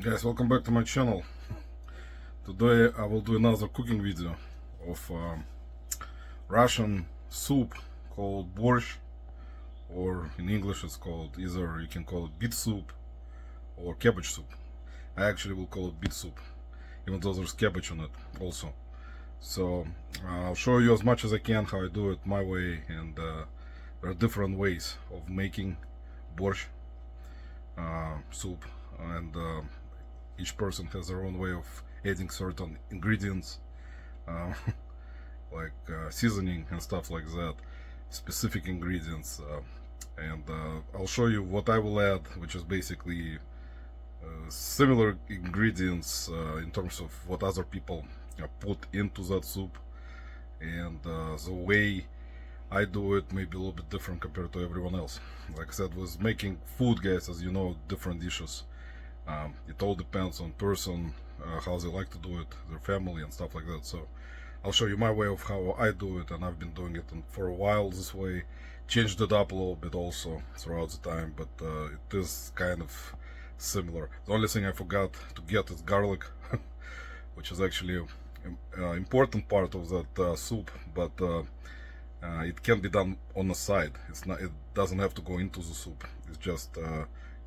Guys, welcome back to my channel. Today I will do another cooking video of Russian soup called Borщ, or in English it's called, either you can call it beet soup or cabbage soup. I actually will call it beet soup, even though there's cabbage on it also. So I'll show you as much as I can how I do it my way, and there are different ways of making Borщ soup, and each person has their own way of adding certain ingredients, uh, like seasoning and stuff like that, specific ingredients, and I'll show you what I will add, which is basically similar ingredients in terms of what other people put into that soup, and the way I do it may be a little bit different compared to everyone else. Like I said, with making food, guys, as you know, different dishes. It all depends on person, how they like to do it, their family and stuff like that. So I'll show you my way of how I do it, and I've been doing it for a while this way. Changed it up a little bit also throughout the time, but it is kind of similar. The only thing I forgot to get is garlic, which is actually an important part of that soup, but it can be done on the side. It doesn't have to go into the soup. It's just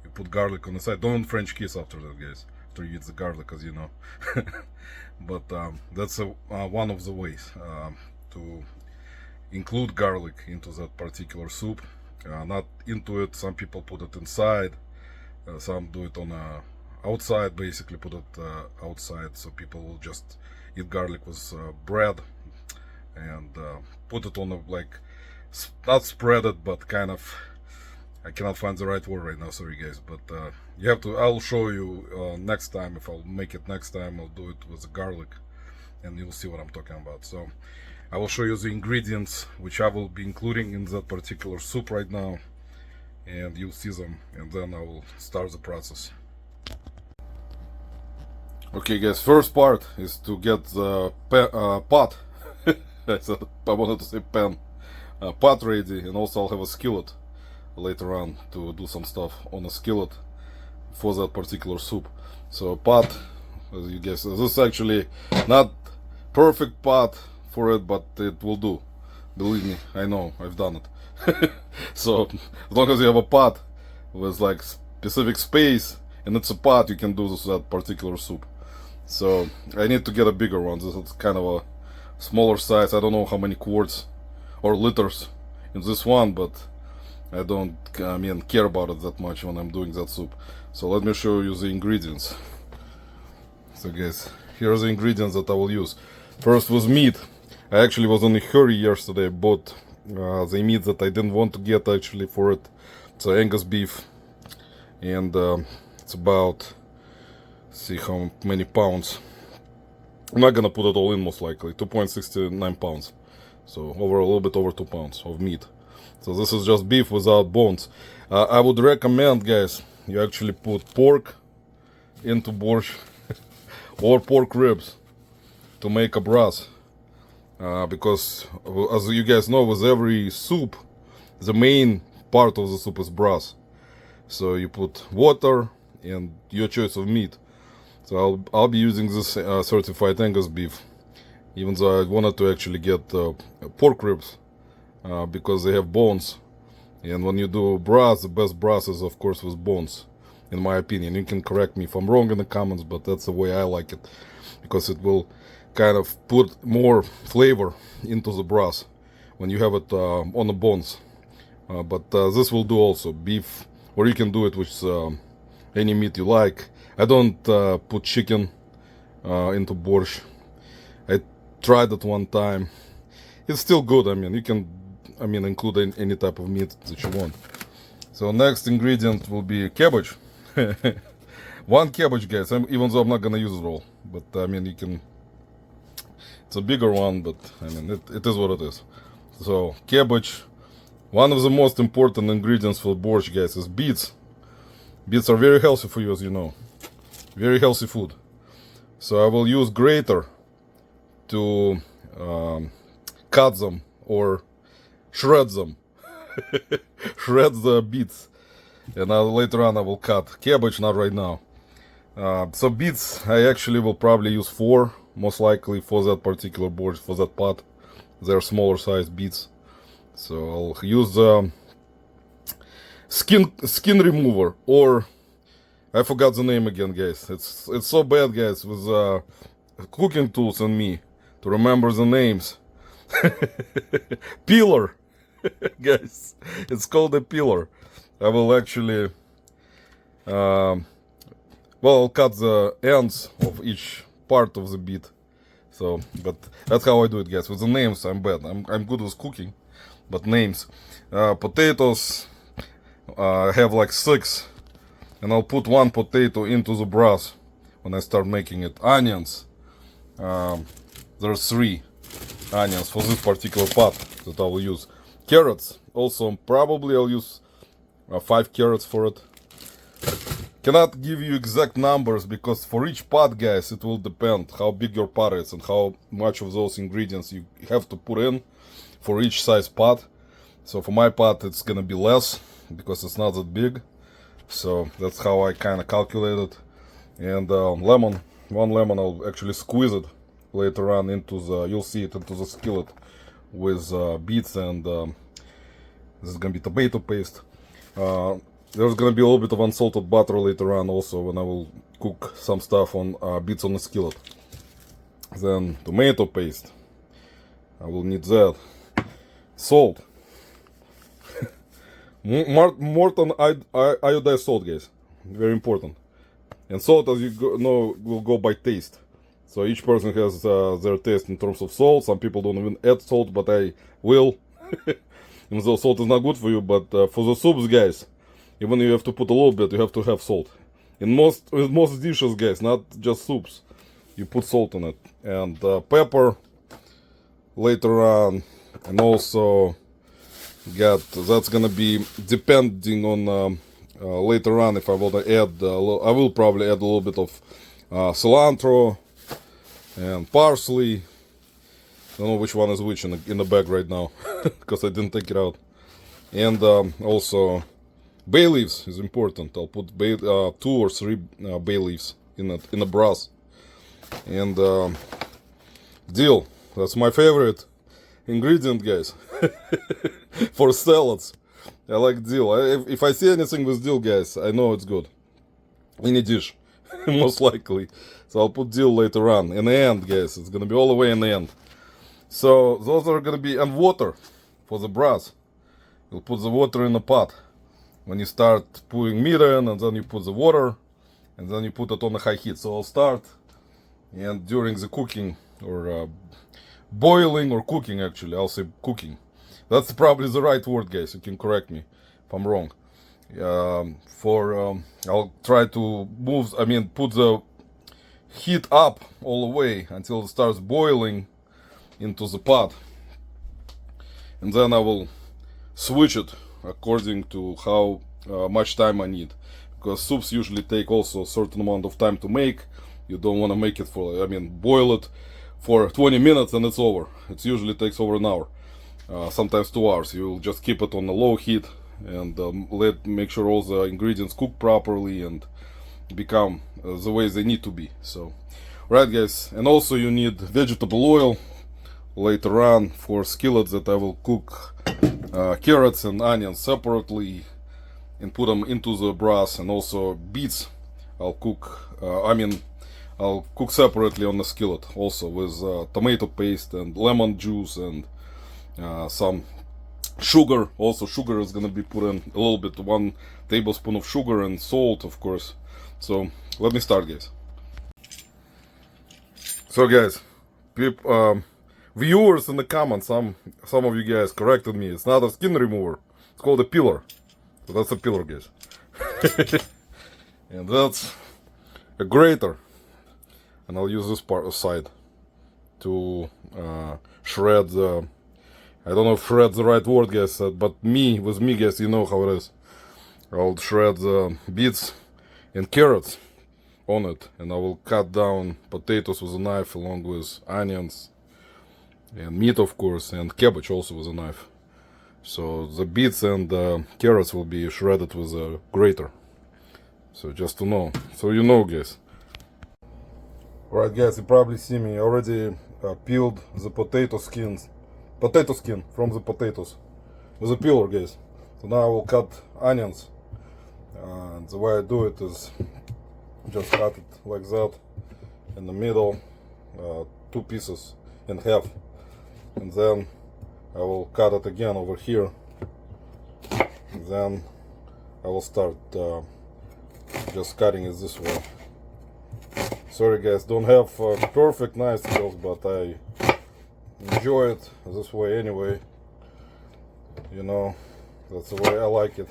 you put garlic on the side. Don't French kiss after that, guys. After you eat the garlic, as you know. But that's one of the ways to include garlic into that particular soup. Not into it. Some people put it inside. Some do it on outside. Basically, put it outside, so people will just eat garlic with bread, and put it on like not spread it, but kind of. I cannot find the right word right now, sorry guys, but you have to. I'll show you next time. If I'll make it next time, I'll do it with the garlic, and you'll see what I'm talking about. So I will show you the ingredients which I will be including in that particular soup right now, and you'll see them, and then I will start the process. Okay guys, first part is to get the pot. I wanted to say pan. Pot ready, and also I'll have a skillet later on to do some stuff on a skillet for that particular soup. So pot, as you guess, this is actually not perfect pot for it, but it will do. Believe me, I know, I've done it. So as long as you have a pot with like specific space and it's a pot, you can do this that particular soup. So I need to get a bigger one. This is kind of a smaller size. I don't know how many quarts or liters in this one, but I don't care about it that much when I'm doing that soup. So let me show you the ingredients. So guys, here are the ingredients that I will use. First was meat. I actually was in a hurry yesterday. I bought the meat that I didn't want to get actually for it. It's Angus beef, and it's about, see how many pounds. I'm not gonna put it all in, most likely 2.69 pounds. So over a little bit over 2 pounds of meat. So this is just beef without bones. I would recommend, guys, you actually put pork into borscht or pork ribs to make a broth, because as you guys know, with every soup, the main part of the soup is broth. So you put water and your choice of meat. So I'll be using this certified Angus beef, even though I wanted to actually get pork ribs, because they have bones, and when you do broth, the best broth is of course with bones, in my opinion. You can correct me if I'm wrong in the comments, but that's the way I like it, because it will kind of put more flavor into the broth when you have it on the bones. But this will do also beef, or you can do it with any meat you like. I don't put chicken into borscht. I tried it one time. It's still good. I mean, you can include any type of meat that you want. So next ingredient will be cabbage. One cabbage, guys, even though I'm not gonna use it all, but I mean, you can, it's a bigger one, but I mean, it is what it is. So cabbage. One of the most important ingredients for borscht, guys, is beets. Beets are very healthy for you, as you know. Very healthy food. So I will use grater to cut them or shred them. Shred the beets, and later on I will cut cabbage, not right now. So beets, I actually will probably use 4, most likely for that particular borscht, for that pot. They're smaller size beets. So I'll use skin remover, or I forgot the name again, guys. It's so bad, guys, with cooking tools and me to remember the names. Peeler, guys. It's called a peeler. I will actually, well, I'll cut the ends of each part of the beet. So, but that's how I do it, guys. With the names, I'm bad. I'm good with cooking, but names. Potatoes, I have like 6, and I'll put 1 potato into the brass when I start making it. Onions, there's 3 onions for this particular pot that I will use. Carrots, also probably I'll use 5 carrots for it. Cannot give you exact numbers because for each pot, guys, it will depend how big your pot is and how much of those ingredients you have to put in for each size pot. So for my pot it's gonna be less because it's not that big. So that's how I kind of calculate it. And lemon, 1 lemon, I'll actually squeeze it later on into the, you'll see it, into the skillet with beets, and this is gonna be tomato paste. There's gonna be a little bit of unsalted butter later on also when I will cook some stuff on beets on the skillet. Then tomato paste, I will need that. Salt, Morton iodized salt, guys, very important. And salt, as you know, will go by taste. So each person has their taste in terms of salt. Some people don't even add salt, but I will. Even though salt is not good for you, but for the soups, guys, even if you have to put a little bit, you have to have salt. In most dishes, guys, not just soups, you put salt in it. And pepper later on, and also that's gonna be depending on later on if I want to add. I will probably add a little bit of cilantro and parsley. I don't know which one is which in the bag right now because I didn't take it out. And also bay leaves is important. I'll put 2 or 3 bay leaves in the brass. And dill, that's my favorite ingredient, guys. For salads, I like dill. If I see anything with dill, guys, I know it's good. Any dish, most likely. So I'll put dill later on. In the end, guys, it's gonna be all the way in the end. So those are gonna be, and water for the brass. You'll put the water in the pot when you start putting meat in, and then you put the water, and then you put it on the high heat. So I'll start, and during the cooking, or boiling or cooking, actually, I'll say cooking. That's probably the right word, guys. You can correct me if I'm wrong. I'll try to put the heat up all the way until it starts boiling into the pot, and then I will switch it according to how much time I need, because soups usually take also a certain amount of time to make. You don't want to make it for, boil it for 20 minutes and it's over. It usually takes over an hour, sometimes 2 hours. You'll just keep it on a low heat and make sure all the ingredients cook properly and become the way they need to be. So, right, guys, and also you need vegetable oil later on for skillets that I will cook carrots and onions separately and put them into the brass, and also beets I'll cook separately on the skillet also with tomato paste and lemon juice and some sugar. Also sugar is gonna be put in a little bit, 1 tablespoon of sugar, and salt, of course. So let me start, guys. So guys, viewers in the comments, some of you guys corrected me. It's not a skin remover, it's called a peeler. So that's a peeler, guys. And that's a grater, and I'll use this part aside to shred the, I don't know if shred's the right word, guys, but with me, guys, you know how it is. I'll shred the beets and carrots on it, and I will cut down potatoes with a knife along with onions and meat, of course, and cabbage also with a knife. So the beets and carrots will be shredded with a grater. So just to know, so you know, guys, Right, guys, you probably see me already peeled the potato skin from the potatoes with a peeler, guys. So now I will cut onions, and the way I do it is just cut it like that in the middle, two pieces in half, and then I will cut it again over here. Then I will start just cutting it this way. Sorry guys, don't have perfect knife skills, but I enjoy it this way anyway. You know, that's the way I like it.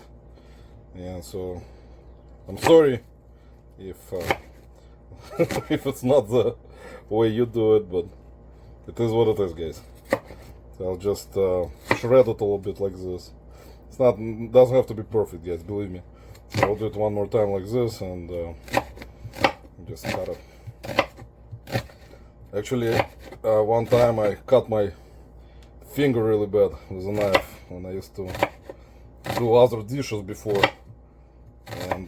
And so I'm sorry if if it's not the way you do it, but it is what it is, guys. So I'll just shred it a little bit like this. It's not, doesn't have to be perfect, guys, believe me. I'll do it one more time like this and just cut it. Actually, one time I cut my finger really bad with a knife when I used to do other dishes before, and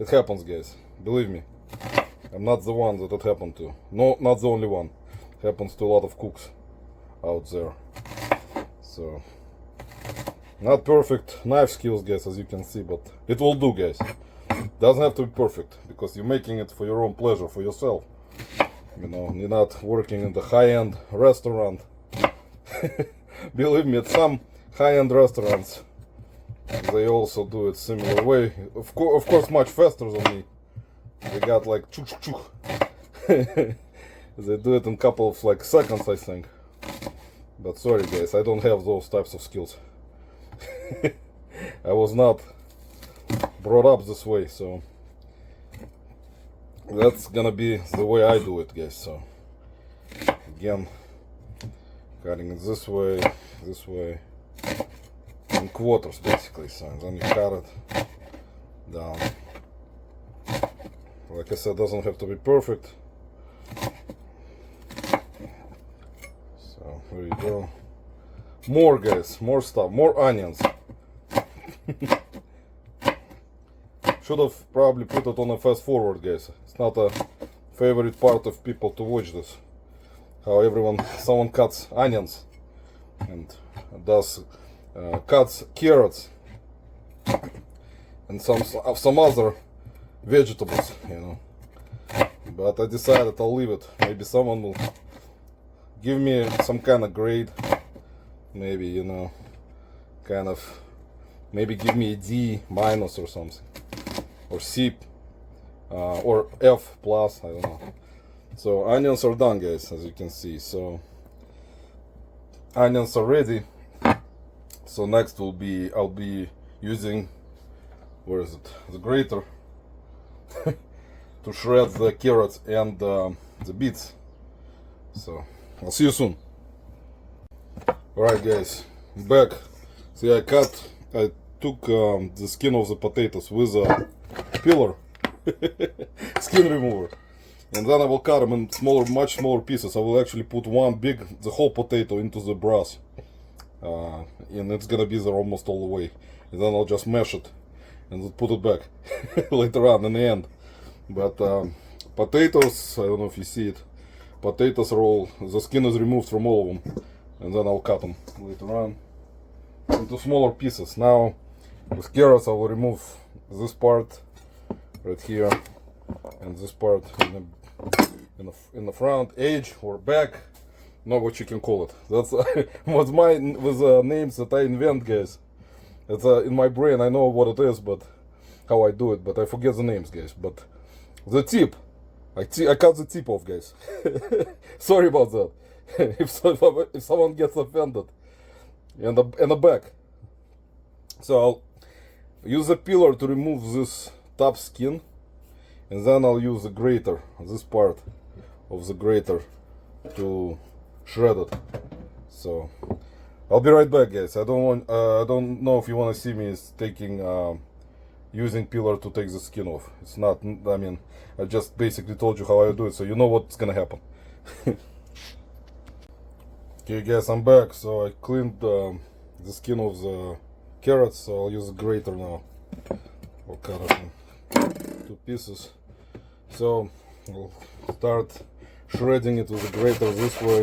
it happens, guys, believe me. I'm not the one that it happened to. No, not the only one. It happens to a lot of cooks out there. So not perfect knife skills, guys, as you can see, but it will do, guys. Doesn't have to be perfect, because you're making it for your own pleasure, for yourself. You know, you're not working in the high-end restaurant. Believe me, at some high-end restaurants they also do it similar way. Of course, much faster than me. They got like chuk chuk chuk. They do it in a couple of like seconds, I think. But sorry guys, I don't have those types of skills. I was not brought up this way, so that's gonna be the way I do it, guys. So again, cutting it this way, in quarters basically. So then you cut it down. Like I said, doesn't have to be perfect. So there you go. More, guys, more stuff, more onions. Should have probably put it on a fast forward, guys. It's not a favorite part of people to watch this. How someone cuts onions and does cuts carrots and some other vegetables, you know. But I decided I'll leave it. Maybe someone will give me some kind of grade. Maybe, you know, kind of, maybe give me a D minus or something, or C, or F plus, I don't know. So onions are done, guys, as you can see. So onions are ready. So next will be, I'll be using, where is it, the grater to shred the carrots and the beets. So I'll see you soon. Alright guys, I'm back. See, I took the skin of the potatoes with a peeler, skin remover, and then I will cut them in much smaller pieces. I will actually put the whole potato into the brass, and it's gonna be there almost all the way. And then I'll just mash it and put it back later on in the end. But potatoes, I don't know if you see it, potatoes are all, the skin is removed from all of them. And then I'll cut them later on into smaller pieces. Now with carrots I will remove this part right here and this part in the front edge or back, know what you can call it. That's what's mine with names that I invent, guys. It's in my brain. I know what it is, but how I do it, but I forget the names, guys. But the tip, I cut the tip off, guys. Sorry about that. if someone gets offended, and the back. So I'll use a peeler to remove this top skin, and then I'll use the grater, this part of the grater, to shred it. So I'll be right back, guys. I don't know if you want to see me using peeler to take the skin off. It's not, I mean, I just basically told you how I do it, so you know what's gonna happen. Okay guys, I'm back. So I cleaned the skin of the carrots, so I'll use a grater now. I'll cut it in 2 pieces. So We'll start shredding it with a grater this way.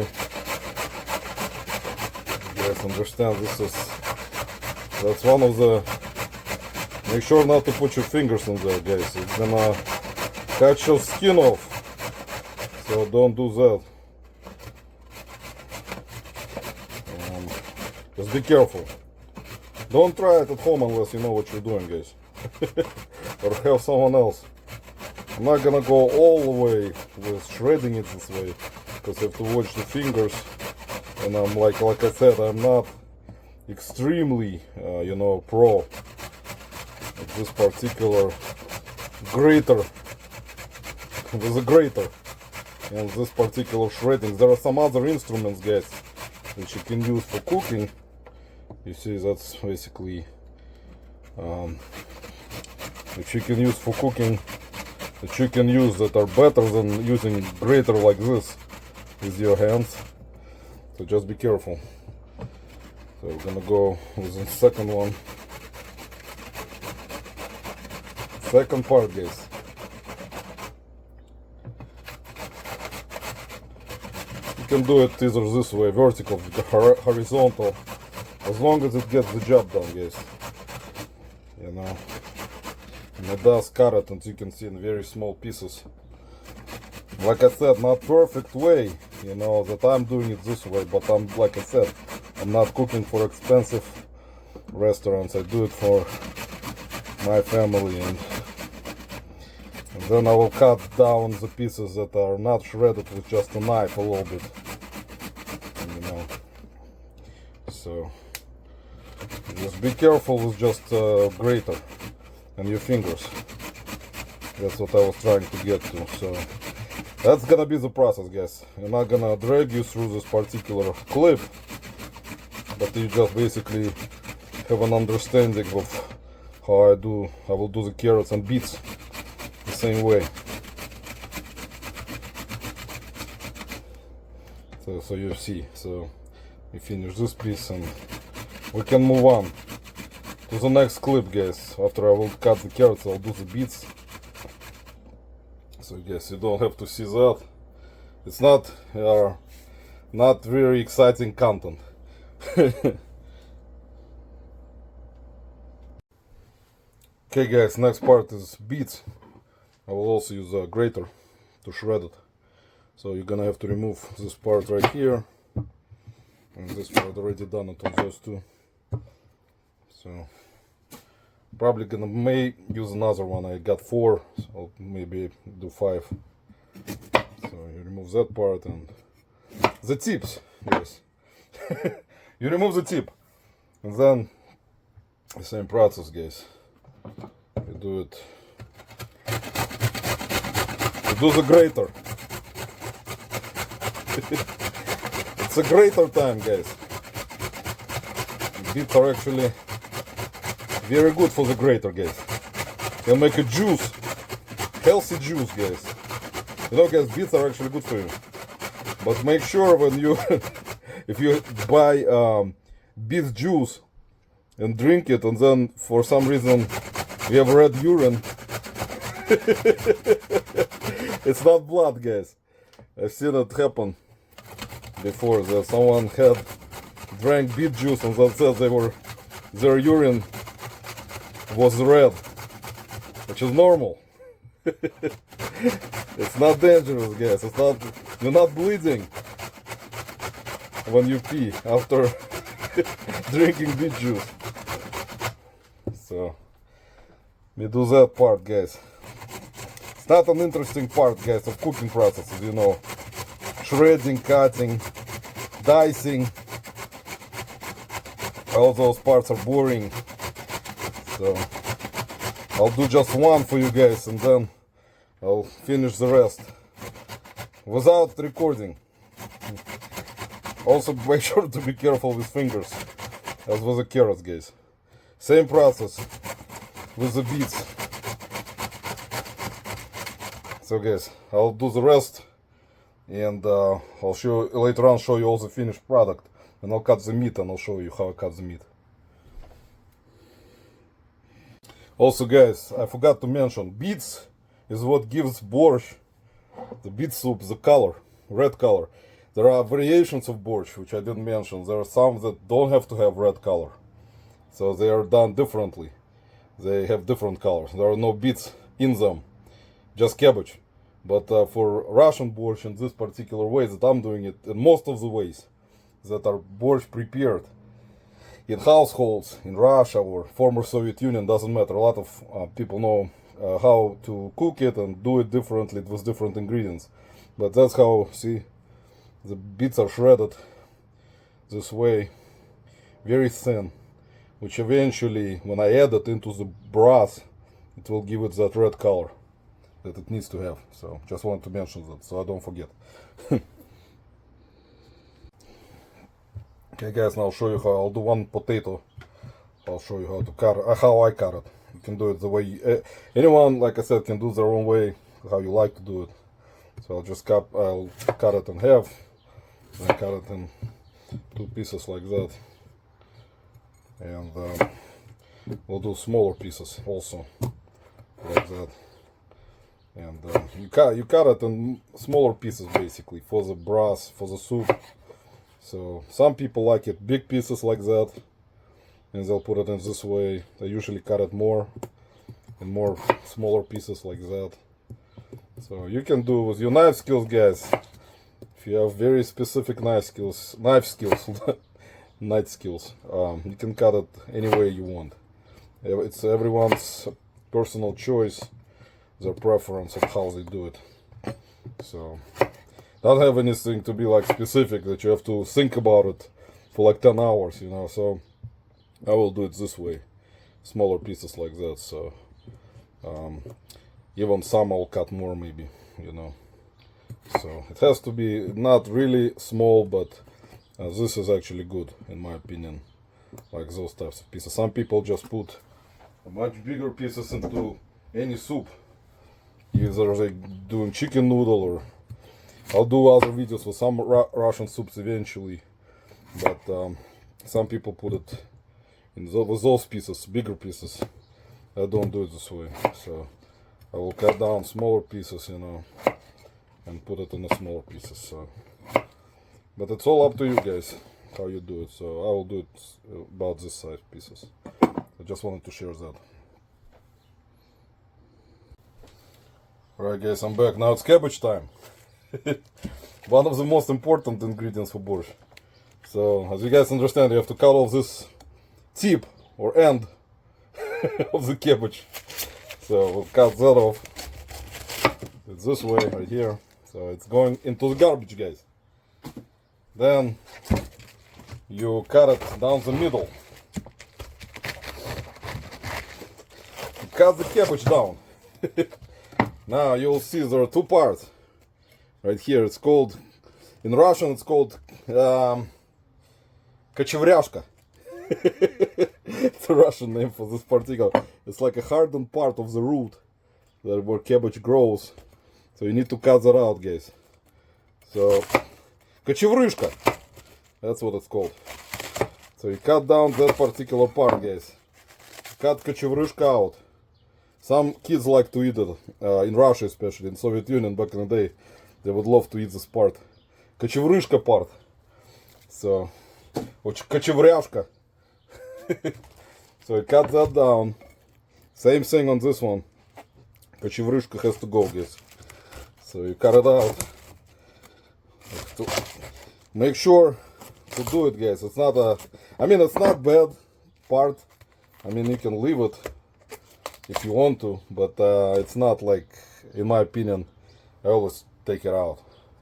You guys understand that's one of the, make sure not to put your fingers in there, guys. It's gonna cut your skin off, so don't do that. Just be careful. Don't try it at home unless you know what you're doing, guys. Or have someone else. I'm not gonna go all the way with shredding it this way, because you have to watch the fingers. And I'm like I said, I'm not extremely, pro at this particular grater. With a grater and this particular shredding. There are some other instruments, guys, which you can use for cooking. You see, that's basically which you can use for cooking, that you can use, that are better than using grater like this with your hands. So just be careful. So we're gonna go with the second one. Second part, guys. You can do it either this way, vertical, horizontal, as long as it gets the job done, guys. You know, and it does cut it, and you can see in very small pieces. Like I said, not perfect way, that I'm doing it this way, but like I said, I'm not cooking for expensive restaurants. I do it for my family, and then I will cut down the pieces that are not shredded with just a knife a little bit, So just be careful with just grater and your fingers. That's what I was trying to get to. So that's gonna be the process, guys. I'm not gonna drag you through this particular clip, but you just basically have an understanding of how I will do the carrots and beets the same way. So you see. So we finish this piece and we can move on to the next clip, guys. After I will cut the carrots, I'll do the beets. So guys, you don't have to see that. It's not very exciting content. Okay guys, next part is beets. I will also use a grater to shred it. So you're gonna have to remove this part right here. And this part already done it on those two. So probably may use another one. I got 4, so I'll maybe do 5. So you remove that part and the tips, yes. You remove the tip, and then the same process, guys. You do it. You do the grater. It's a grater time, guys. Beets are actually very good for the grater, guys. They'll make a juice, healthy juice, guys. Guys, beets are actually good for you. But make sure when you, if you buy beet juice and drink it, and then for some reason you have red urine, it's not blood, guys. I've seen it happen before, that someone had drank beet juice and then said their urine was red, which is normal. It's not dangerous, guys. It's not, you're not bleeding when you pee after drinking beet juice. So we do that part, guys. It's not an interesting part, guys, of cooking processes, shredding, cutting, dicing. All those parts are boring. So I'll do just one for you guys, and then I'll finish the rest without recording. Also make sure to be careful with fingers, as with the carrots, guys. Same process with the beets. So guys, I'll do the rest, and I'll show you later on, show you all the finished product, and I'll cut the meat, and I'll show you how I cut the meat. Also guys, I forgot to mention, beets is what gives borscht the beet soup, the color, red color. There are variations of borscht, which I didn't mention. There are some that don't have to have red color. So they are done differently. They have different colors. There are no beets in them, just cabbage. But for Russian borscht, in this particular way that I'm doing it, in most of the ways that are borscht prepared in households in Russia or former Soviet Union, doesn't matter. A lot of people know how to cook it and do it differently with different ingredients. But that's how, see, the beets are shredded this way, very thin, which eventually, when I add it into the broth, it will give it that red color that it needs to have. So just wanted to mention that so I don't forget. Okay guys, now I'll show you how I'll do one potato. I'll show you how to cut it, how I cut it. You can do it the way you, anyone, like I said, can do their own way, how you like to do it. So I'll cut it in half, and cut it in 2 pieces like that, and we'll do smaller pieces also like that. And you cut it in smaller pieces basically for the broth, for the soup. So some people like it big pieces like that, and they'll put it in this way. They usually cut it more in more smaller pieces like that. So you can do with your knife skills, guys. If you have very specific knife skills, night skills, you can cut it any way you want. It's everyone's personal choice, their preference of how they do it. So don't have anything to be like specific that you have to think about it for like 10 hours, you know. So I will do it this way, smaller pieces like that. So even some I'll cut more maybe, you know. So it has to be not really small, but this is actually good in my opinion, like those types of pieces. Some people just put much bigger pieces into any soup, either they doing chicken noodle, or I'll do other videos with some Russian soups eventually, but some people put it in with those pieces, bigger pieces. I don't do it this way, so I will cut down smaller pieces, you know, and put it in the smaller pieces. So, but it's all up to you guys how you do it. So I will do it about this size pieces. I just wanted to share that. Alright guys, I'm back. Now it's cabbage time. One of the most important ingredients for borscht. So as you guys understand, you have to cut off this tip or end of the cabbage. So we'll cut that off. It's this way right here. So it's going into the garbage, guys. Then you cut it down the middle. You cut the cabbage down. Now you'll see there are 2 parts. Right here it's called, in Russian it's called kachevryashka. It's a Russian name for this particular. It's like a hardened part of the root where cabbage grows. So you need to cut that out, guys. So kachevryshka, that's what it's called. So you cut down that particular part, guys. Cut kachevryshka out. Some kids like to eat it, in Russia especially, in Soviet Union back in the day, they would love to eat this part. Kachevryshka part. So, kachevryashka. So you cut that down. Same thing on this one. Kachevryshka has to go, guys. So you cut it out. Make sure to do it, guys. It's not it's not bad part. I mean, you can leave it if you want to, but it's not like, in my opinion, I always take it out.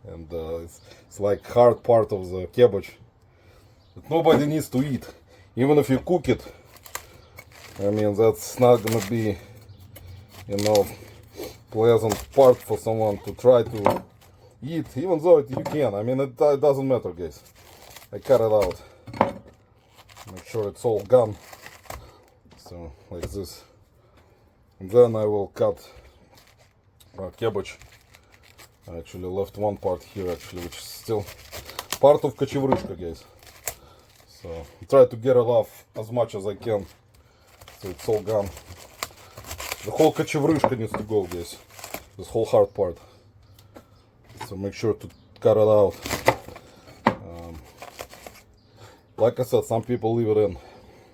And it's like hard part of the cabbage that nobody needs to eat. Even if you cook it, I mean, that's not gonna be, you know, pleasant part for someone to try to eat, even though you can. I mean, it doesn't matter, guys. I cut it out. Make sure it's all gone. So, like this. And then I will cut cabbage. I actually left one part here, actually, which is still part of kachevryshka, guys. So try to get it off as much as I can, so it's all gone. The whole kachevryshka needs to go, guys. This whole hard part. So make sure to cut it out. Like I said, some people leave it in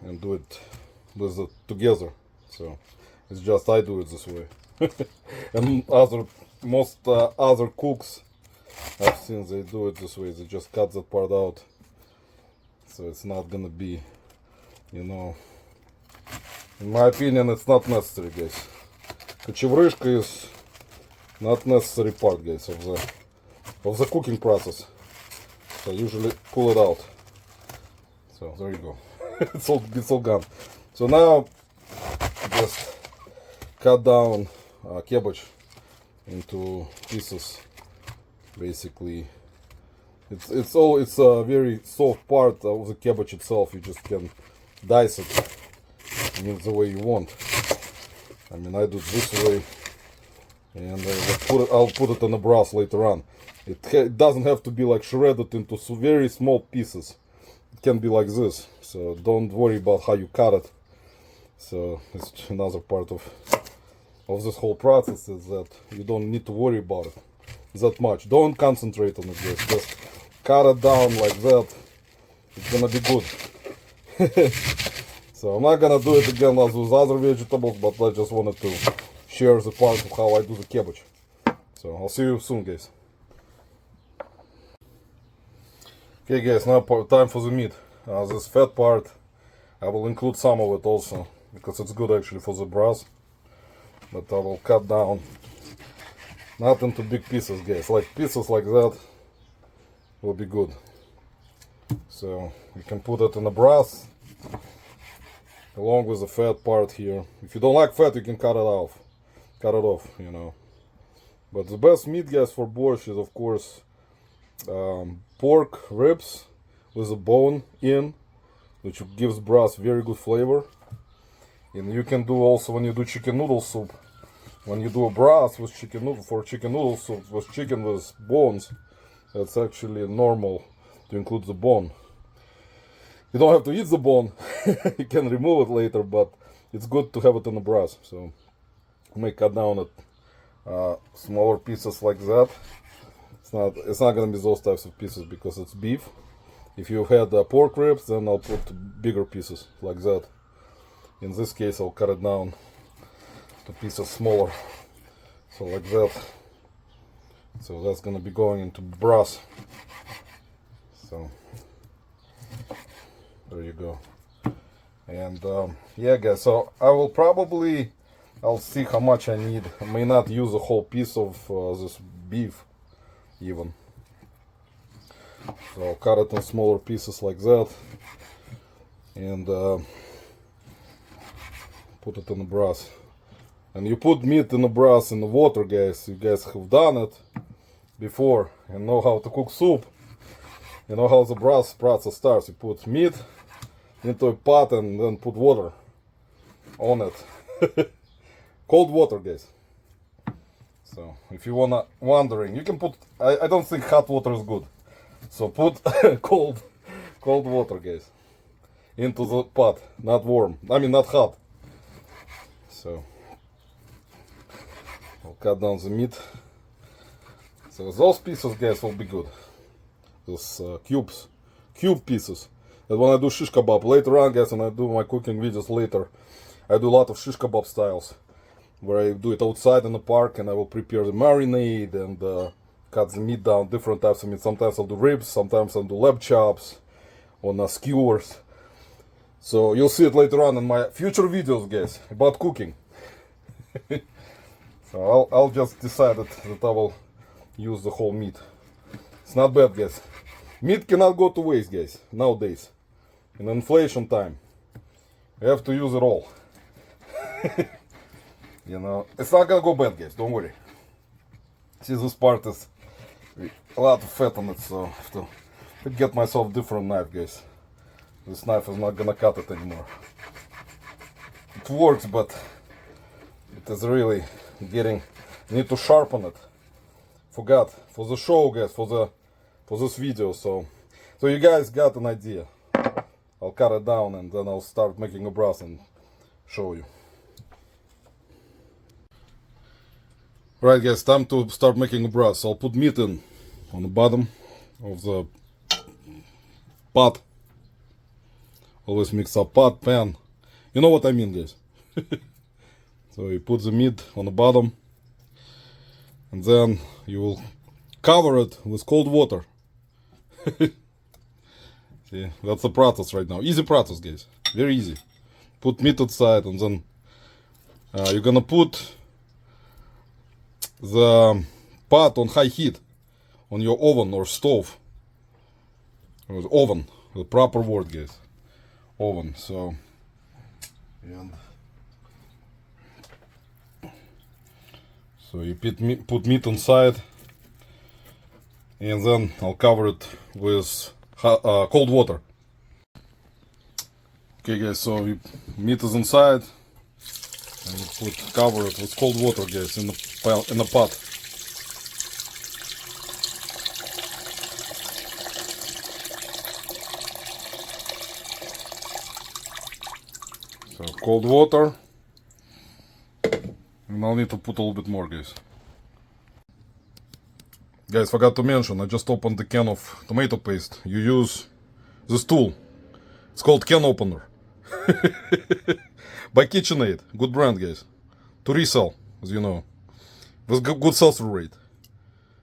and do it with it together. So it's just I do it this way. And most other cooks I've seen, they do it this way. They just cut that part out. So it's not gonna be, you know, in my opinion, it's not necessary, guys. Кочеврышка is not necessary part, guys, of the cooking process. So I usually pull it out. So there you go. it's all gone. So now just cut down cabbage into pieces. Basically, it's a very soft part of the cabbage itself. You just can dice it in the way you want. I mean, I do it this way, and I'll put it on a brass later on. It doesn't have to be like shredded into very small pieces. It can be like this, so don't worry about how you cut it. So it's another part of this whole process, is that you don't need to worry about it that much. Don't concentrate on it, guys. Just cut it down like that. It's gonna be good. So I'm not gonna do it again as with other vegetables, but I just wanted to share the part of how I do the cabbage. So I'll see you soon, guys. Okay, guys, now time for the meat. This fat part, I will include some of it also, because it's good actually for the brass. But I will cut down, not into big pieces, guys. Like pieces like that will be good. So you can put it in the brass along with the fat part here. If you don't like fat, you can cut it off, you know. But the best meat, guys, for borscht is of course pork ribs with a bone in, which gives brass very good flavor. And you can do also, when you do chicken noodle soup, when you do a brass with chicken noodle soup with chicken with bones, that's actually normal to include the bone. You don't have to eat the bone. You can remove it later, but it's good to have it in the brass. So you may cut down at smaller pieces like that. It's not gonna be those types of pieces because it's beef. If you had pork ribs, then I'll put bigger pieces like that. In this case, I'll cut it down to pieces smaller, so like that. So that's gonna be going into brass. So there you go. And yeah, guys, so I'll see how much I need. I may not use a whole piece of this beef even. So I'll cut it in smaller pieces like that and put it in the brass. And you put meat in the brass in the water, guys. You guys have done it before and know how to cook soup. You know how the brass process starts. You put meat into a pot and then put water on it. Cold water, guys. So if you wondering, you can put, I don't think hot water is good. So put cold water, guys, into the pot, not warm. I mean, not hot. So I'll cut down the meat. So those pieces, guys, will be good. Those cube pieces. And when I do shish kebab later on, guys, and I do my cooking videos later, I do a lot of shish kebab styles, where I do it outside in the park, and I will prepare the marinade and cut the meat down, different types of meat. Sometimes I'll do ribs, sometimes I'll do lamb chops on skewers. So you'll see it later on in my future videos, guys, about cooking. So I'll just decide that I will use the whole meat. It's not bad, guys. Meat cannot go to waste, guys, nowadays. In inflation time, you have to use it all. You know, it's not gonna go bad, guys, don't worry. See, this part is a lot of fat on it, so I have to get myself different knife, guys. This knife is not gonna cut it anymore. It works, but it is really getting, I need to sharpen it. Forgot, for the show, guys, for this video, so you guys got an idea. I'll cut it down and then I'll start making a brass and show you. Right guys, time to start making a broth. So I'll put meat in on the bottom of the pot. Always mix up pot, pan. You know what I mean, guys. So you put the meat on the bottom, and then you will cover it with cold water. See, that's the process right now. Easy process, guys. Very easy. Put meat outside, and then you're gonna put the pot on high heat on your oven or stove. Or oven, the proper word, guys. Oven. So, and so you put meat inside, and then I'll cover it with cold water. Okay guys, so meat is inside, and you cover it with cold water, guys, in the pot. So cold water. And I'll need to put a little bit more, guys. Guys, forgot to mention, I just opened the can of tomato paste. You use this tool. It's called can opener. By KitchenAid. Good brand, guys. To resell, as you know. With good sell-through rate.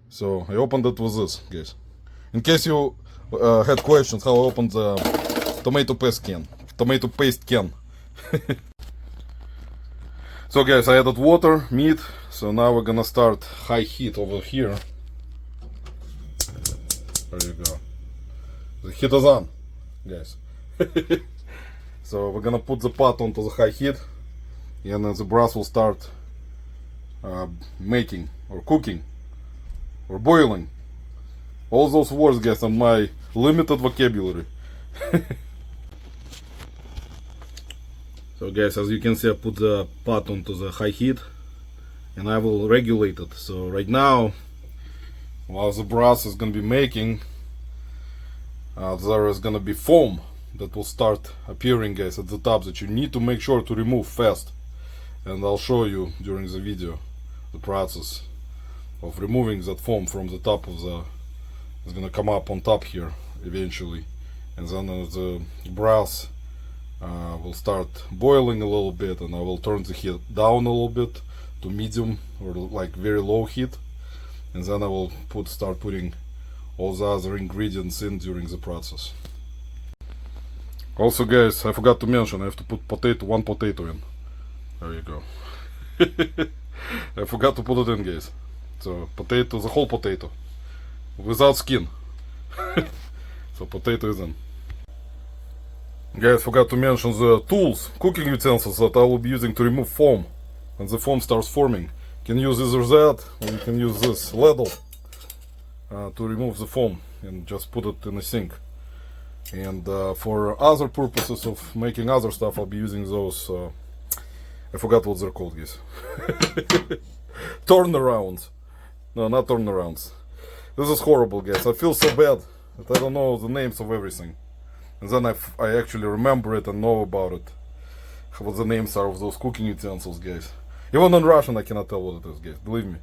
So I opened it with this, guys. In case you had questions how I opened the tomato paste can. So guys, I added water, meat, so now we're gonna start high heat over here. There you go. The heat is on, guys. So we're gonna put the pot onto the high heat, and then the broth will start making, or cooking, or boiling. All those words, guys, are my limited vocabulary. So guys, as you can see, I put the pot onto the high heat, and I will regulate it. So right now, while the broth is going to be making, there is going to be foam that will start appearing, guys, at the top, that you need to make sure to remove fast. And I'll show you during the video the process of removing that foam from the top of the, it's going to come up on top here eventually, and then the broth will start boiling a little bit, and I will turn the heat down a little bit to medium or like very low heat, and then I will start putting all the other ingredients in during the process. Also guys, I forgot to mention, I have to put one potato in. There you go. I forgot to put it in, guys. So potato, the whole potato, without skin. So potato is in. Guys, forgot to mention the tools, cooking utensils that I will be using to remove foam when the foam starts forming. You can use either that, or you can use this ladle to remove the foam and just put it in the sink. And for other purposes of making other stuff, I'll be using those, I forgot what they're called, guys. Turnarounds. No, not turnarounds. This is horrible, guys. I feel so bad that I don't know the names of everything. And then I actually remember it and know about it. What the names are of those cooking utensils, guys. Even in Russian I cannot tell what it is, guys. Believe me.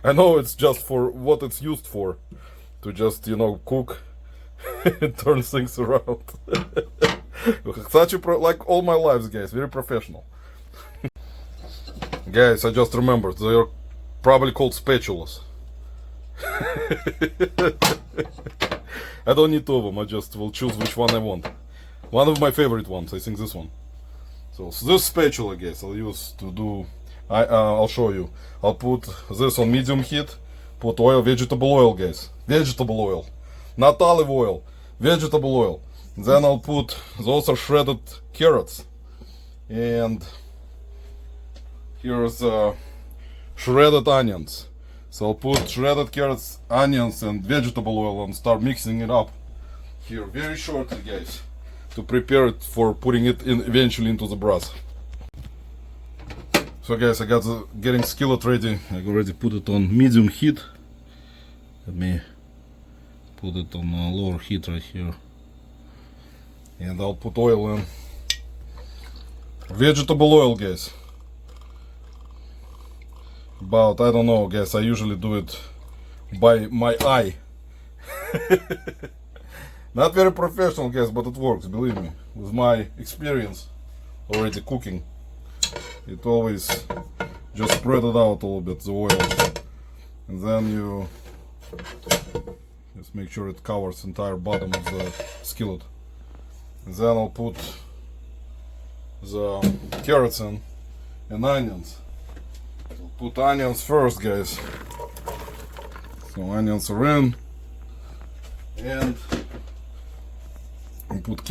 I know it's just for what it's used for. To just, you know, cook and turn things around. Like all my lives, guys. Very professional. Guys, I just remembered. They are probably called spatulas. I don't need two of them, I just will choose which one I want. One of my favorite ones, I think this one. So this spatula, guys, I'll use to do, I'll show you. I'll put this on medium heat, put oil, vegetable oil, guys. Vegetable oil, not olive oil, vegetable oil. Then I'll put, those are shredded carrots. And here's shredded onions. So I'll put shredded carrots, onions and vegetable oil and start mixing it up here very shortly, guys, to prepare it for putting it in eventually into the broth. So guys, I got the getting skillet ready. I already put it on medium heat. Let me put it on lower heat right here. And I'll put oil in. Vegetable oil, guys. about, I don't know guys, I usually do it by my eye. Not very professional guys, but it works, believe me. With my experience already cooking, it always just spread it out a little bit, the oil, and then you just make sure it covers the entire bottom of the skillet. And then I'll put the carrots in and onions. I'll put onions first guys. So onions are in, and put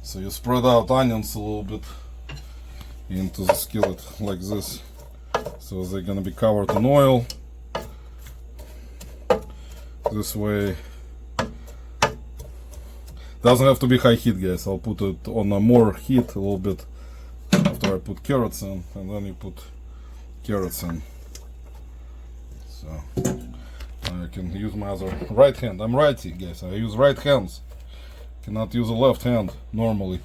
so you spread out onions a little bit into the skillet like this, so they're gonna be covered in oil. This way, doesn't have to be high heat guys. I'll put it on a more heat a little bit after I put carrots in, and then you put carrots in. So I can use my other right hand. I'm righty guys, I use right hands, cannot use a left hand normally.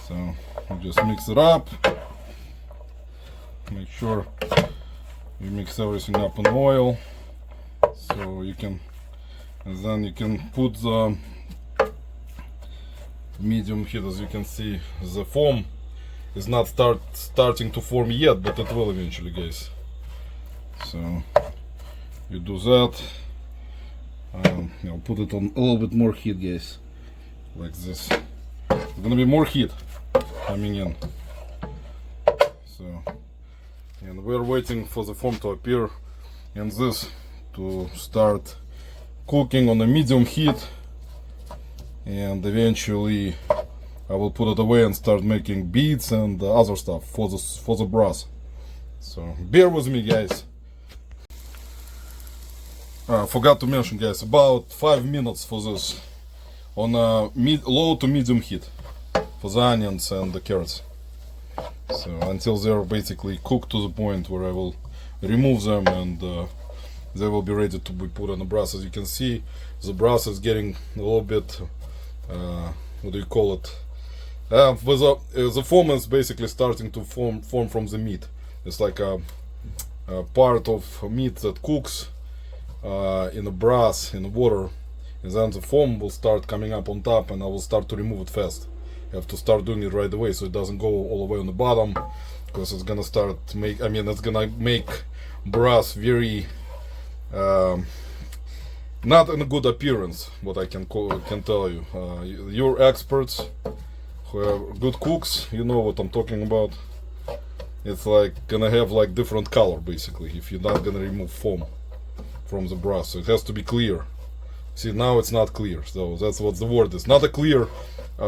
So you just mix it up, make sure you mix everything up in oil, so you can, and then you can put the medium heat. As you can see, the foam is not starting to form yet, but it will eventually guys. So you do that. I'll put it on a little bit more heat guys, like this. There's gonna be more heat coming in. So, and we're waiting for the foam to appear and this to start cooking on a medium heat, and eventually I will put it away and start making beets and other stuff for the brass. So bear with me guys. Forgot to mention guys, about 5 minutes for this on a low to medium heat for the onions and the carrots. So until they're basically cooked to the point where I will remove them and they will be ready to be put on the brass. As you can see, the brass is getting a little bit, what do you call it? The foam is basically starting to form from the meat. It's like a part of meat that cooks in the brass, in the water, and then the foam will start coming up on top, and I will start to remove it fast. You have to start doing it right away so it doesn't go all the way on the bottom, because it's gonna start to make, it's gonna make brass very not in a good appearance. What I can tell you, you're experts who are good cooks, you know what I'm talking about. It's like gonna have like different color basically if you're not gonna remove foam from the brass, so it has to be clear. See, now it's not clear, so that's what the word is. Not a clear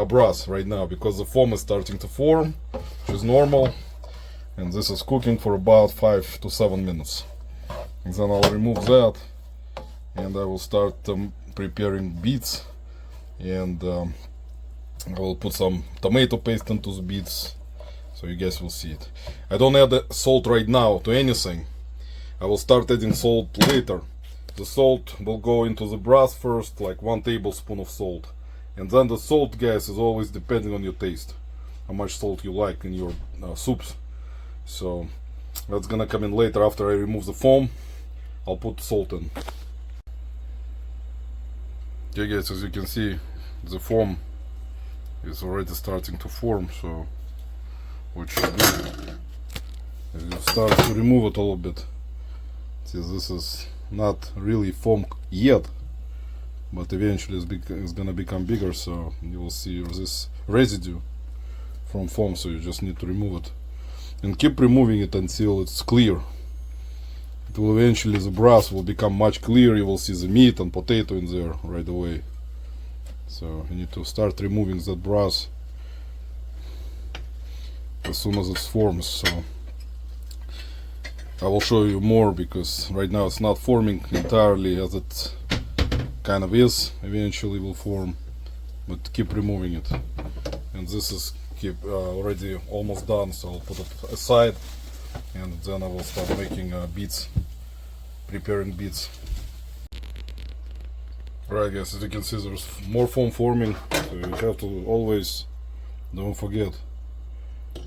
brass right now, because the foam is starting to form, which is normal, and this is cooking for about 5 to 7 minutes. And then I'll remove that, and I will start preparing beets, and I will put some tomato paste into the beets, so you guys will see it. I don't add salt right now to anything. I will start adding salt later. The salt will go into the brass first, like 1 tablespoon of salt. And then the salt, guys, is always depending on your taste, how much salt you like in your soups. So that's gonna come in later after I remove the foam. I'll put salt in. Okay guys, as you can see, the foam is already starting to form, so what you do is you start to remove it a little bit. See, this is not really foam yet, but eventually it's gonna become bigger, so you will see this residue from foam, so you just need to remove it. And keep removing it until it's clear. It will eventually, the brass will become much clearer, you will see the meat and potato in there right away. So you need to start removing that brass as soon as it forms. So I will show you more, because right now it's not forming entirely as it kind of is. Eventually will form, but keep removing it. And this is already almost done, so I'll put it aside, and then I will start making beets, preparing beets. Right guys, as you can see, there's more foam forming, so you have to always, don't forget,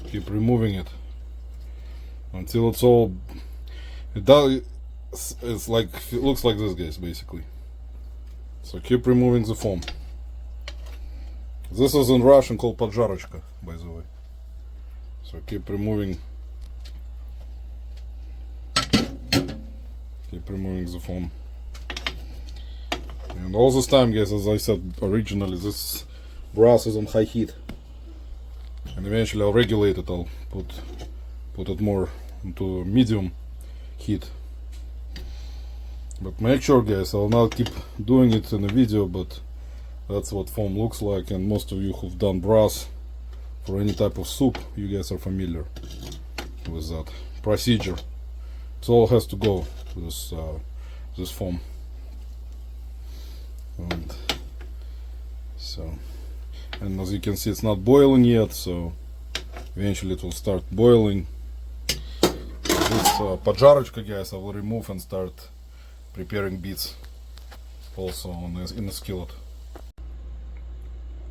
keep removing it. until it's all, it does, it's like, it looks like this, guys, basically. So keep removing the foam. This is in Russian called поджарочка, by the way. So keep removing the foam. And all this time, guys, as I said originally, this brass is on high heat. And eventually I'll regulate it, I'll put it more into medium heat. But make sure, guys, I'll not keep doing it in the video, but that's what foam looks like, and most of you who've done brass for any type of soup, you guys are familiar with that procedure. It all has to go with this foam. And so, and as you can see, it's not boiling yet, so eventually it will start boiling. This поджарочка, guys, I will remove and start preparing beets also in the skillet.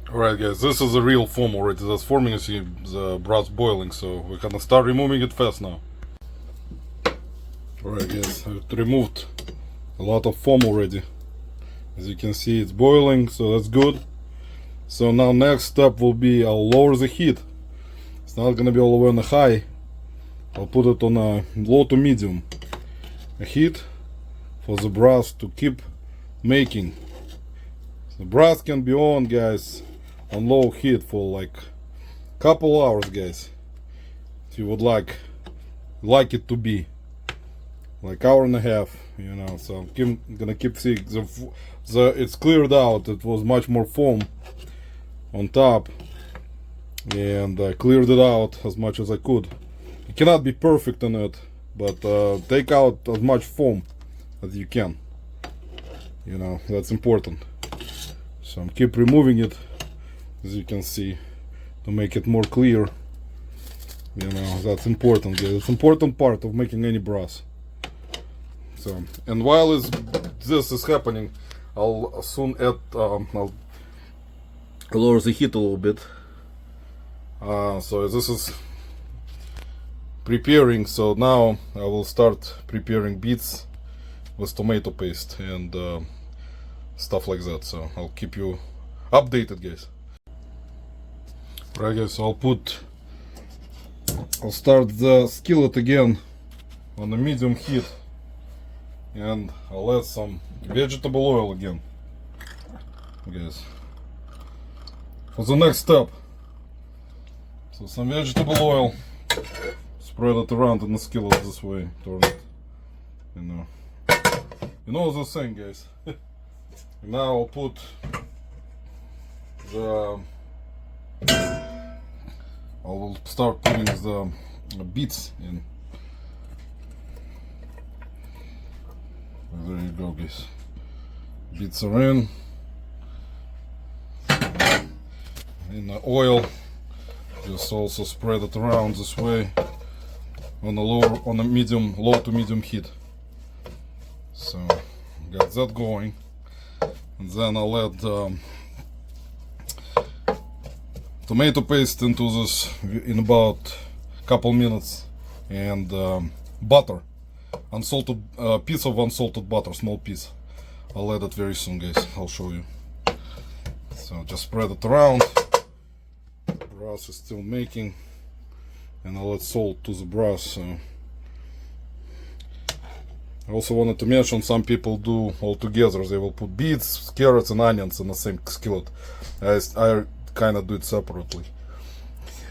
Alright, guys, this is the real foam already that's forming. You see the brass boiling, so we're gonna start removing it fast now. Alright, guys, I've removed a lot of foam already. As you can see, it's boiling, so that's good. So now next step will be I'll lower the heat. It's not gonna be all the way on the high. I'll put it on a low to medium heat for the brass to keep making. The brass can be on, guys, on low heat for like couple hours, guys, if you would like it to be like hour and a half, you know. So I'm gonna keep seeing it's cleared out. It was much more foam on top, and I cleared it out as much as I could. You cannot be perfect in it, but take out as much foam as you can, you know, that's important. So I'm keep removing it, as you can see, to make it more clear. You know, that's important, guys. It's important part of making any brass. So, and while this is happening, I'll soon add, I'll lower the heat a little bit. So this is preparing, so now I will start preparing beets with tomato paste and stuff like that. So I'll keep you updated, guys. Right, guys, so I'll start the skillet again on the medium heat, and I'll add some vegetable oil again, guys, for the next step. So some vegetable oil, spread it around in the skillet this way, turn it, you know the thing, guys. Now I'll put I will start putting the beets in. There you go, guys. Beets are in the oil. Just also spread it around this way on the low to medium heat. So got that going, and then I'll add tomato paste into this in about a couple minutes, and butter, unsalted piece of unsalted butter, small piece. I'll add it very soon, guys. I'll show you. So just spread it around. Brass is still making, and I'll add salt to the brass. So I also wanted to mention, some people do all together. They will put beets, carrots and onions in the same skillet. I kind of do it separately,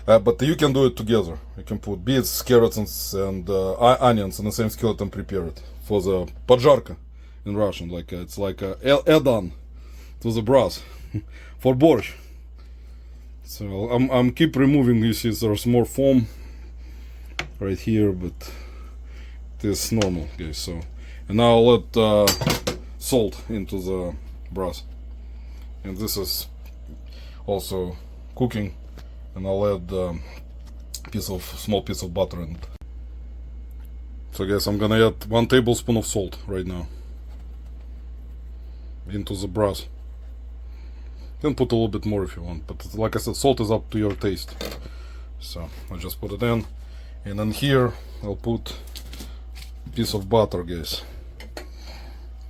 but you can do it together. You can put beets, carrots and onions in the same skillet and prepare it for the поджарка in Russian. Like it's like a add-on to the brass for борщ. So I'm keep removing. You see there's more foam right here, but it is normal, guys. So, and now I'll add salt into the brass, and this is also cooking, and I'll add small piece of butter in it. So, guys, I'm gonna add 1 tablespoon of salt right now into the brass. You can put a little bit more if you want, but like I said, salt is up to your taste. So I just put it in, and then here I'll put piece of butter, guys,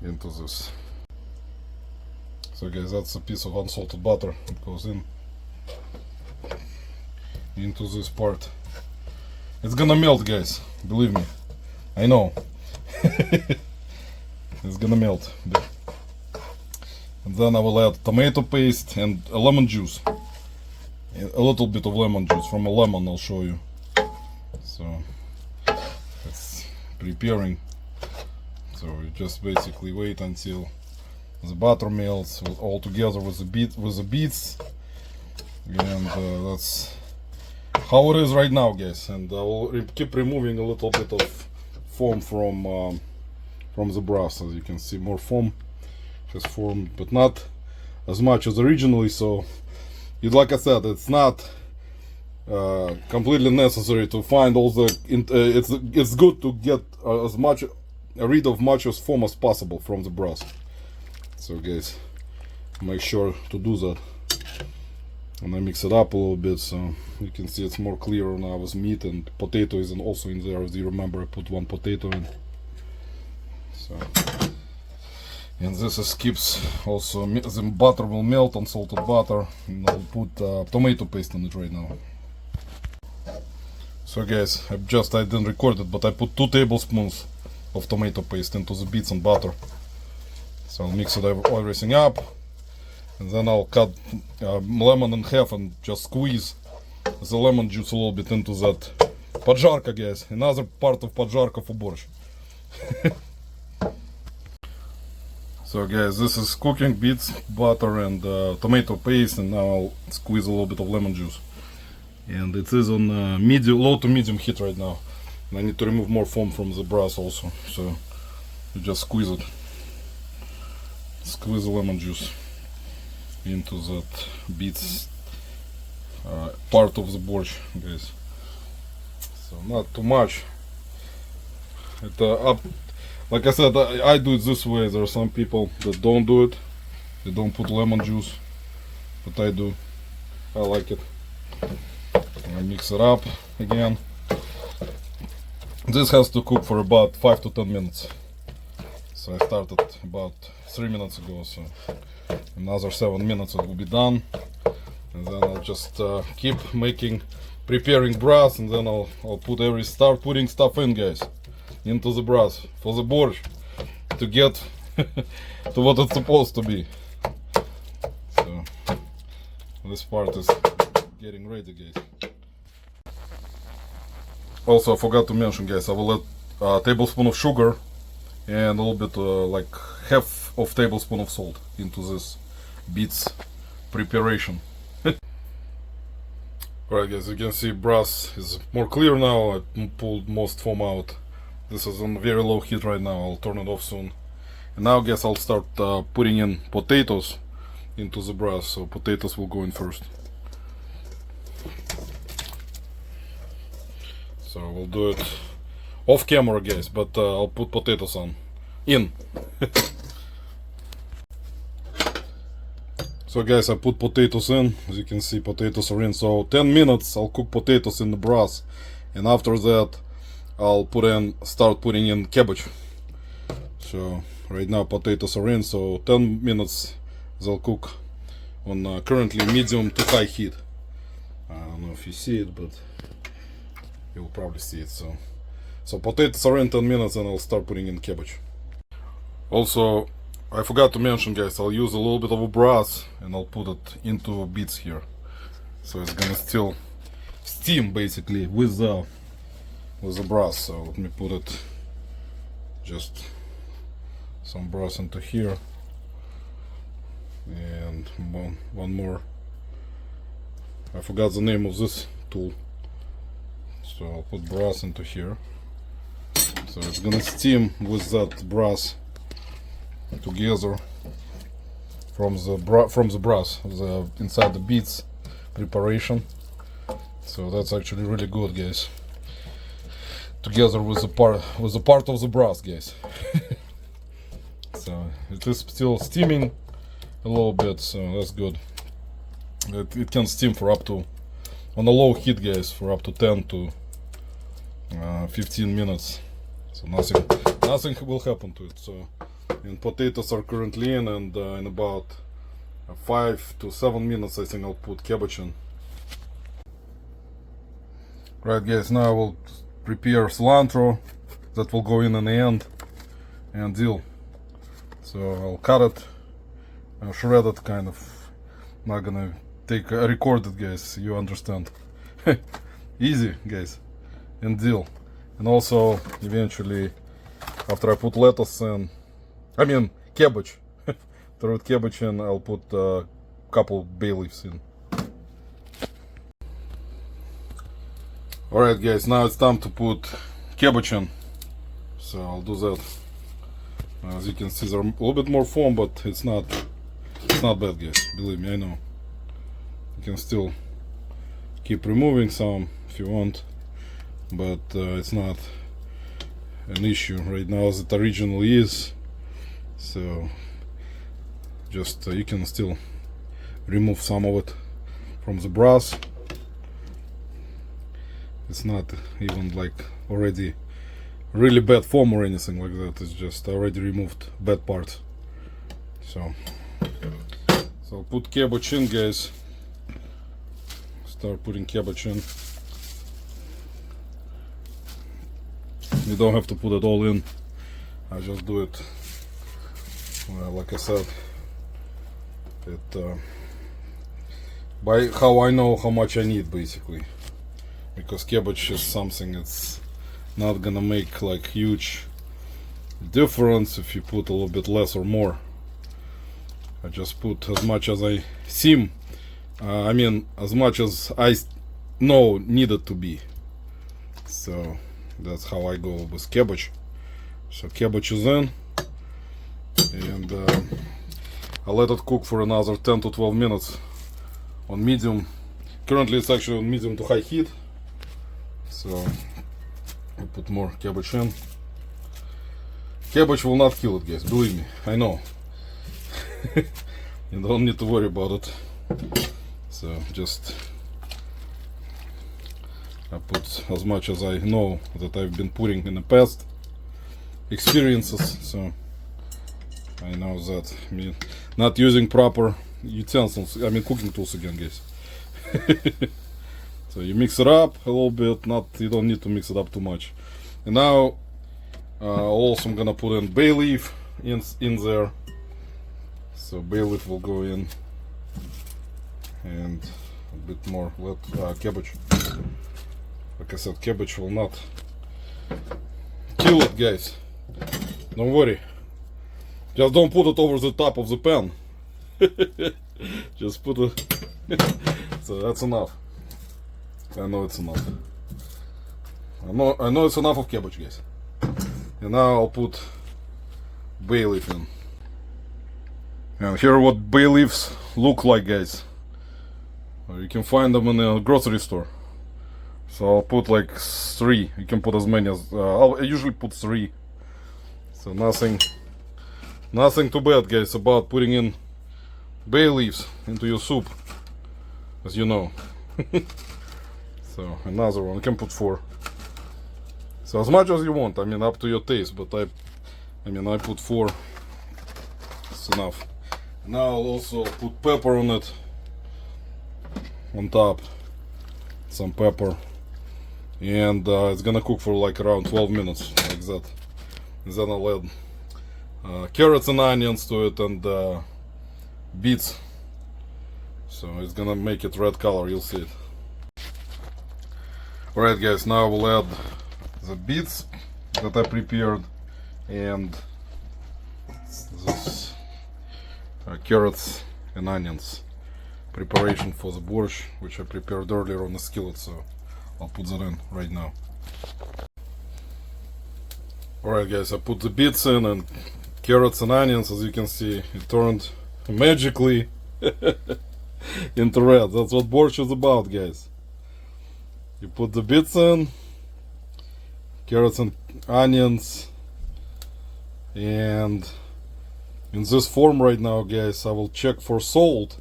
into this. So guys, that's a piece of unsalted butter. It goes into this part. It's gonna melt, guys, believe me. I know. It's gonna melt. And then I will add tomato paste and a lemon juice. A little bit of lemon juice from a lemon, I'll show you. So it's preparing. So you just basically wait until the butter melts all together with the beets, and that's how it is right now, guys. And I will keep removing a little bit of foam from the broth. As you can see, more foam has formed, but not as much as originally. So like I said, it's not completely necessary to find all the it's good to get as much rid of much as foam as possible from the broth. So guys, make sure to do that. And I mix it up a little bit so you can see it's more clear now with meat, and potato is also in there. As you remember, I put one potato in. So, and this keeps also the butter will melt, unsalted butter, and I'll put tomato paste in it right now. So guys, I didn't record it, but I put 2 tablespoons of tomato paste into the beets and butter. So I'll mix everything up, and then I'll cut lemon in half and just squeeze the lemon juice a little bit into that поджарка, guys. Another part of поджарка for борщ. So guys, this is cooking beets, butter and tomato paste, and now I'll squeeze a little bit of lemon juice. And it is on low to medium heat right now. And I need to remove more foam from the broth also. So you just squeeze it. Squeeze the lemon juice into that beets part of the борщ, guys. So not too much. Like I said, I do it this way. There are some people that don't do it. They don't put lemon juice, but I do. I like it. I mix it up again. This has to cook for about 5 to 10 minutes. So I started about 3 minutes ago, so another 7 minutes it will be done. And then I'll just keep preparing broth, and then I'll start putting stuff in, guys, into the broth for the борщ to get to what it's supposed to be. So this part is getting ready, guys. Also, I forgot to mention, guys, I will add a tablespoon of sugar and a little bit like half of tablespoon of salt into this beets preparation. Alright guys, you can see broth is more clear now. I pulled most foam out. This is on very low heat right now. I'll turn it off soon. And now I guess I'll start putting in potatoes into the broth. So potatoes will go in first. So we'll do it off camera, guys, but I'll put potatoes in. So guys, I put potatoes in. As you can see, potatoes are in. So 10 minutes I'll cook potatoes in the broth, and after that I'll start putting in cabbage. So right now potatoes are in, so 10 minutes they'll cook on currently medium to high heat. I don't know if you see it, but you'll probably see it. So potatoes are in 10 minutes, and I'll start putting in cabbage. Also, I forgot to mention, guys, I'll use a little bit of a broth and I'll put it into beets here. So it's gonna still steam basically with the broth. So let me put it, just some broth into here, and one more. I forgot the name of this tool. So I'll put broth into here. So it's gonna steam with that broth together from the broth inside the beets preparation. So that's actually really good, guys. Together with the part of the broth, guys. So it is still steaming a little bit, so that's good. It can steam for up to, on a low heat, guys, for up to 10 to 15 minutes. So nothing will happen to it. So, and potatoes are currently in, and in about 5 to 7 minutes I think I'll put cabbage in. Right guys, now I will prepare cilantro that will go in the end, and dill. So I'll cut it, shred it kind of. Not gonna record it guys, you understand. Easy guys. And dill. And also eventually after I put lettuce in, I mean cabbage, throw cabbage in, I'll put a couple bay leaves in. Alright guys, now it's time to put cabbage in. So I'll do that. As you can see, there's a little bit more foam, but it's not bad guys, believe me, I know. You can still keep removing some if you want, but it's not an issue right now as it originally is. So just you can still remove some of it from the brass. It's not even like already really bad foam or anything like that. It's just already removed bad parts. So I'll put cabbage in guys. Start putting cabbage in. You don't have to put it all in. I just do it, like I said, by how I know how much I need basically. Because cabbage is something it's not gonna make like huge difference if you put a little bit less or more. I just put as much as I seem, I mean as much as I know needed to be. So that's how I go with cabbage. So cabbage is in, and I'll let it cook for another 10 to 12 minutes on medium. Currently it's actually on medium to high heat. So I put more cabbage in. Cabbage will not kill it guys, believe me, I know. You don't need to worry about it. So just I put as much as I know that I've been putting in the past experiences. So I know that not using proper utensils, I mean cooking tools again guys. So you mix it up a little bit, you don't need to mix it up too much. And now also I'm gonna put in bay leaf in there. So bay leaf will go in, and a bit more cabbage. Like I said, cabbage will not kill it guys, don't worry. Just don't put it over the top of the pan. Just put it. So that's enough. I know it's enough. I know it's enough of cabbage guys. And now I'll put bay leaf in. And here are what bay leaves look like guys. You can find them in a grocery store. So I'll put like 3. You can put as many as I usually put 3. So nothing too bad guys about putting in bay leaves into your soup, as you know. So another one, you can put 4. So as much as you want, I mean up to your taste, but I put 4. It's enough. Now I'll also put pepper on it, on top, some pepper, and it's gonna cook for like around 12 minutes, like that. And then I'll add carrots and onions to it, and beets. So it's gonna make it red color, you'll see it. Alright guys, now we'll add the beets that I prepared, and this carrots and onions preparation for the borscht, which I prepared earlier on the skillet, so I'll put that in right now. Alright guys, I put the beets in and carrots and onions. As you can see, it turned magically into red. That's what borscht is about guys. You put the beets in, carrots and onions, and in this form right now guys, I will check for salt,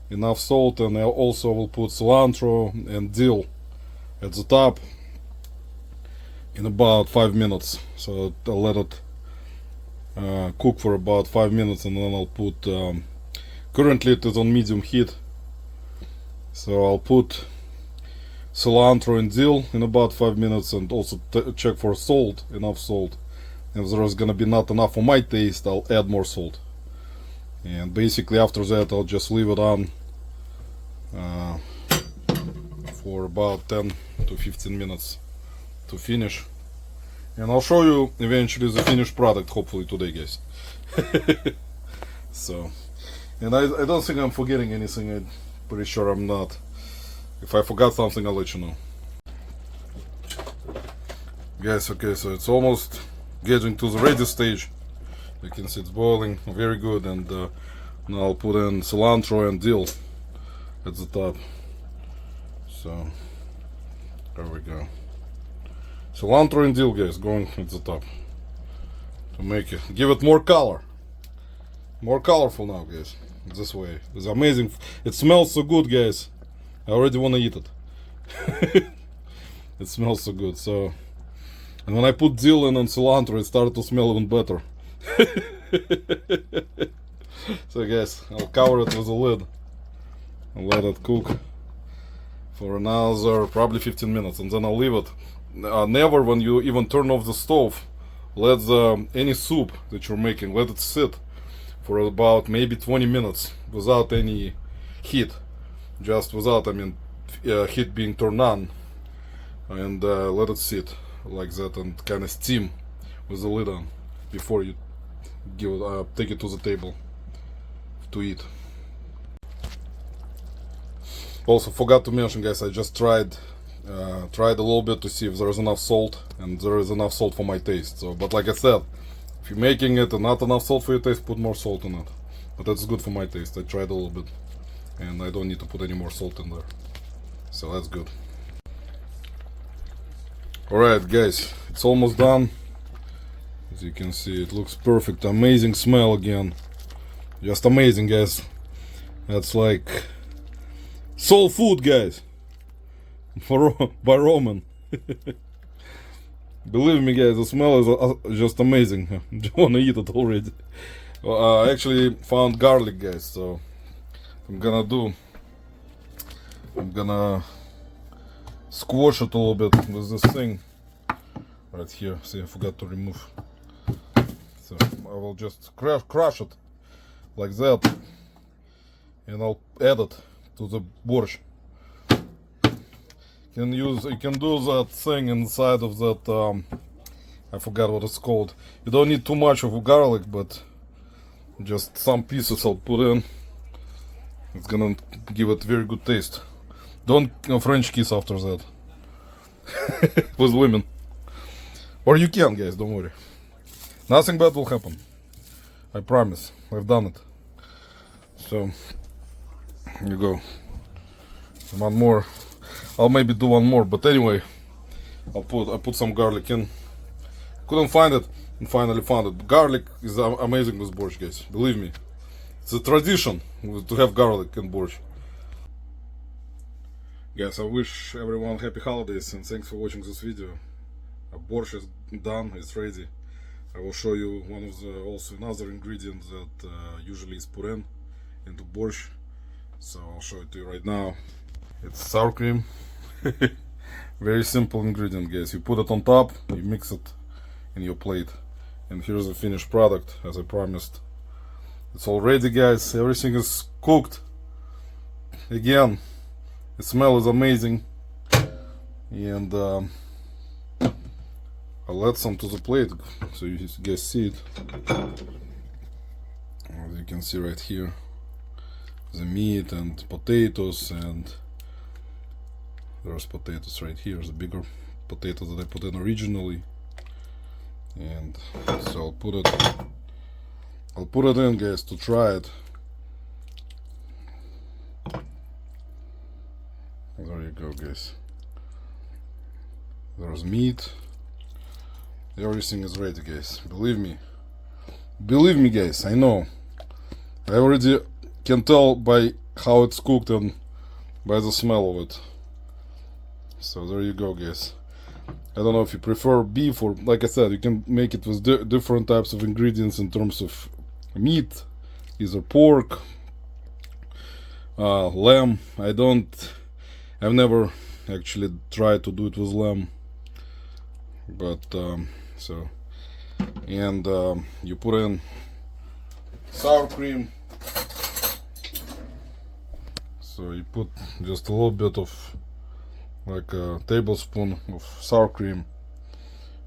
enough salt, and I also will put cilantro and dill at the top. in about 5 minutes. So I'll let it cook for about 5 minutes, and then I'll put currently it is on medium heat, so I'll put cilantro and dill in about 5 minutes, and also check for salt, enough salt. If there's gonna be not enough for my taste, I'll add more salt. And basically after that I'll just leave it on for about 10 to 15 minutes to finish, and I'll show you eventually the finished product, hopefully today, guys. So, and I don't think I'm forgetting anything. I'm pretty sure I'm not. If I forgot something, I'll let you know, guys. Okay, so it's almost getting to the ready stage. You can see it's boiling very good, and now I'll put in cilantro and dill at the top. So there we go. Cilantro and dill, guys, going at the top to make it, give it more color, more colorful now, guys. This way, it's amazing. It smells so good, guys. I already want to eat it. It smells so good. So, and when I put dill in and cilantro, it started to smell even better. So, guys, I'll cover it with a lid and let it cook for another probably 15 minutes, and then I'll leave it. Never, when you even turn off the stove, let any soup that you're making, let it sit for about maybe 20 minutes without any heat, just without, I mean, heat being turned on, and let it sit like that and kind of steam with the lid on before you give it, take it to the table to eat. Also forgot to mention, guys, I just tried a little bit to see if there is enough salt, and there is enough salt for my taste. So, but like I said, if you're making it and not enough salt for your taste, put more salt in it. But that's good for my taste. I tried a little bit, and I don't need to put any more salt in there. So that's good. Alright, guys, it's almost done. As you can see, it looks perfect. Amazing smell again. Just amazing, guys. That's like soul food, guys. By Roman. Believe me, guys, the smell is just amazing. I wanna eat it already. Well, I actually found garlic, guys, so I'm gonna squash it a little bit with this thing right here. See, I forgot to remove. So I will just crush it like that, and I'll add it to the borscht. You can do that thing inside of that, I forgot what it's called. You don't need too much of garlic, but just some pieces I'll put in. It's gonna give it very good taste. Don't French kiss after that with women, or you can, guys, don't worry, nothing bad will happen, I promise. I've done it. So here you go. One more. I'll maybe do one more, but anyway, I put some garlic in. Couldn't find it, and finally found it. Garlic is amazing with borscht, guys. Believe me, it's a tradition to have garlic in borscht. Guys, I wish everyone happy holidays, and thanks for watching this video. Borscht is done, it's ready. I will show you one of the also another ingredient that usually is put into borscht. So I'll show it to you right now. It's sour cream. Very simple ingredient, guys. You put it on top, you mix it in your plate, and here's the finished product, as I promised. It's all ready, guys. Everything is cooked. Again, the smell is amazing, and I'll add some to the plate so you guys see it. As you can see right here, the meat and potatoes, and there's potatoes right here, the bigger potatoes that I put in originally. And so I'll put it in, guys, to try it. There you go, guys. There's meat. Everything is ready, guys. Believe me, guys. I know. I already can tell by how it's cooked and by the smell of it. So there you go, guys. I don't know if you prefer beef or, like I said, you can make it with different types of ingredients in terms of meat, either pork, lamb. I've never actually tried to do it with lamb, but so, and you put in sour cream. So you put just a little bit of, like a tablespoon of sour cream,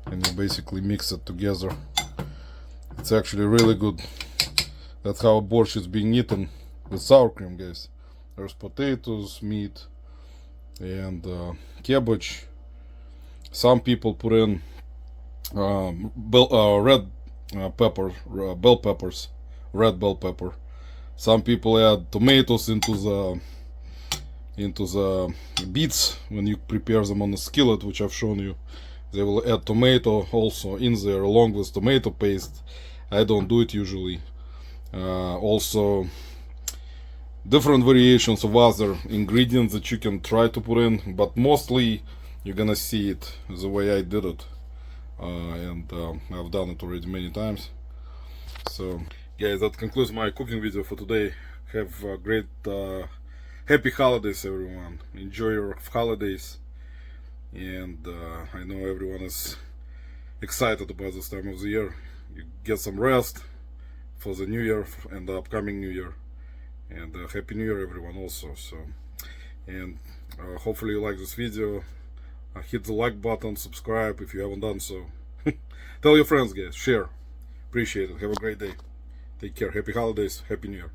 and you basically mix it together. It's actually really good. That's how borscht is being eaten, with sour cream, guys. There's potatoes, meat, and cabbage. Some people put in red pepper, bell peppers, red bell pepper. Some people add tomatoes into the beets when you prepare them on the skillet, which I've shown you. They will add tomato also in there along with tomato paste. I don't do it usually. Also, different variations of other ingredients that you can try to put in, but mostly you're gonna see it the way I did it, and I've done it already many times. So guys, that concludes my cooking video for today. Have a great happy holidays, everyone. Enjoy your holidays, and I know everyone is excited about this time of the year. You get some rest for the new year and the upcoming new year, and happy new year everyone also. So, and hopefully you like this video. Hit the like button, subscribe if you haven't done so. Tell your friends, guys, share. Appreciate it. Have a great day. Take care. Happy holidays. Happy new year.